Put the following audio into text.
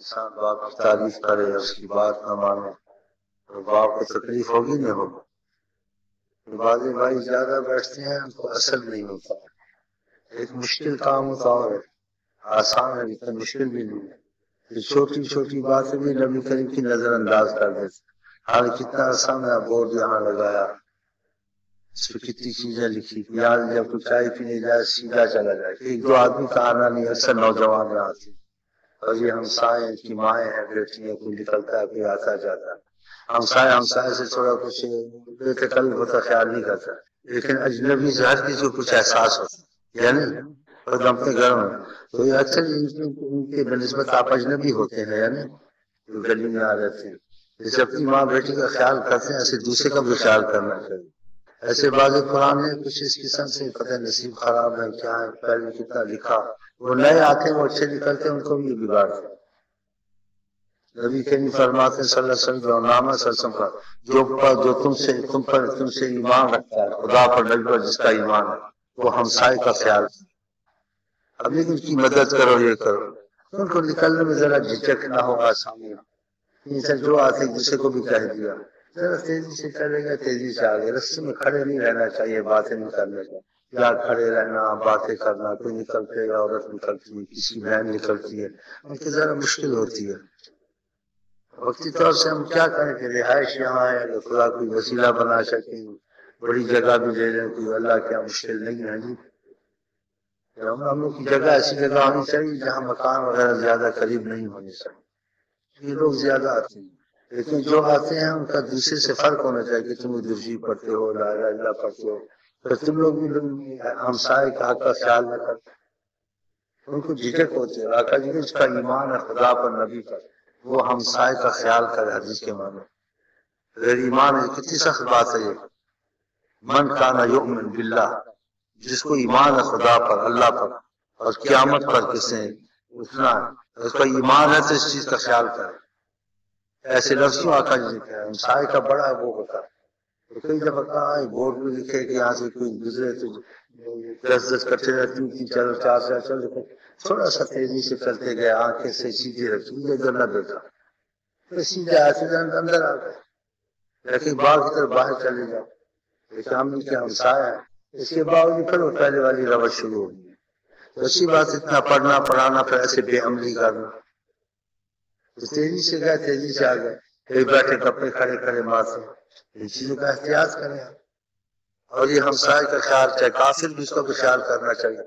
انسان باپ کی تعریف کرے اس کی بات نہ مانے تو باپ کو تکلیف ہوگی نہیں ہوگی. بعض بھائی زیادہ بیٹھتے ہیں ان کو اثر نہیں ہوتا. ایک مشکل کام ہوتا ہے آسان ہے لیکن مشکل بھی نہیں ہے. چھوٹی چھوٹی باتیں بھی نبی کریم کی نظر انداز کر دیتے. حال کتنا آسان ہے. بورڈ یہاں لگایا اس پہ کتنی چیزیں لکھی. یہاں جب کوئی چائے پینے جائے سیدھا چلا جائے. ایک دو آدمی کا آنا نہیں اکثر نوجوان میں آتی. اور یہ ہمسائے کی مائیں ہیں بیٹی ہیں کوئی نکلتا ہے کوئی آتا جاتا ہے. ہمسائے سے تھوڑا کچھ بے تکلف ہوتا خیال نہیں کرتا. لیکن اجنبی سے ہر کسی کو کچھ احساس ہوتا یعنی خود اپنے گھر میں تو یہ اکثر ان کے بنسبت آپ اجنبی ہوتے ہیں یعنی گلی میں آ جاتے ہیں. جیسے اپنی ماں بیٹی کا خیال کرتے ہیں ایسے دوسرے کا بھی خیال کرنا چاہیے. ایسے بعض قرآن میں کچھ اس قسم سے پتہ نصیب خراب ہے کیا ہے پہلے کتنا لکھا. وہ نئے آتے ہیں وہ اچھے نکلتے ہیں ان کو بھی بگاڑتے ہیں. نبی کریم فرماتے ہیں صلی اللہ علیہ وسلم نامہ سلسم کا جو تم سے ایمان رکھتا ہے خدا پر نبی پر جس کا ایمان ہے وہ ہمسائے کا خیال. اب لیکن کی مدد کرو یہ کرو ان کو نکلنے میں ذرا جھجک نہ ہوگا سامنے. جو آتے دوسرے کو بھی کہہ دیا ذرا تیزی سے چلے گا تیزی سے آگے. رستے میں کھڑے نہیں رہنا چاہیے باتیں نہیں کرنے کا. یا کھڑے رہنا باتیں کرنا کوئی نکلتے گا عورت نکلتی ہے کسی بہن نکلتی ہے ان کی ذرا مشکل ہوتی ہے. وقتی طور سے ہم کیا کریں کہ رہائش یہاں ہے کہ خدا کوئی وسیلہ بنا سکیں بڑی جگہ بھی لے لیں کوئی اللہ کیا مشکل نہیں ہے جی. ہم لوگ کی جگہ ایسی جگہ ہونی چاہیے جہاں مکان وغیرہ زیادہ قریب نہیں ہونے چاہیے. یہ لوگ زیادہ آتے ہیں لیکن جو آتے ہیں ان کا دوسرے سے فرق ہونا چاہیے کہ تم درجی پڑھتے ہو لا الہ الا اللہ پڑھتے ہو پھر تم لوگ بھی ہمسائے کا حق کا خیال نہ کرتے. ان کو جھجک ہوتی ہے. آقا جی اس کا ایمان ہے خدا پر نبی پر وہ ہمسائے کا خیال کرے. حدیث کے معنی اگر ایمان ہے کتنی سخت بات ہے یہ. من کان یؤمن باللہ جس کو ایمان ہے خدا پر اللہ پر اور قیامت پر کس نے اٹھنا ہے اس کا ایمان ہے تو اس چیز کا خیال کرے. ایسے لفظ کیوں آقا جی نے کہا ہمسائے کا بڑا وہ ہوتا ہے. تو کئی دفعہ کہا ہے بورڈ میں لکھے کہ یہاں سے کوئی گزرے تو 10 کٹھے رہتی چلو 4 سے چلو تھوڑا سا تیزی سے چلتے گئے آنکھیں سے سیدھی رکھی ادھر نہ دیکھا سیدھے آتے اندر آ گئے. لیکن باغ کی طرف باہر چلے جاؤ لیکن ہم نے کیا ہمسایا ہے. اس کے باوجود پھر وہ پہلے والی روش شروع ہو گئی. تو اچھی بات اتنا پڑھنا پڑھانا پھر ایسے بے عملی کرنا. تو تیزی سے گئے تیزی سے آ گئے. کئی بیٹھے کپڑے کھڑے کھڑے مارتے ان چیزوں کا احتیاط کریں. اور یہ ہمسائے کا خیال چاہے کافر بھی اس کا بھی خیال کرنا چاہیے.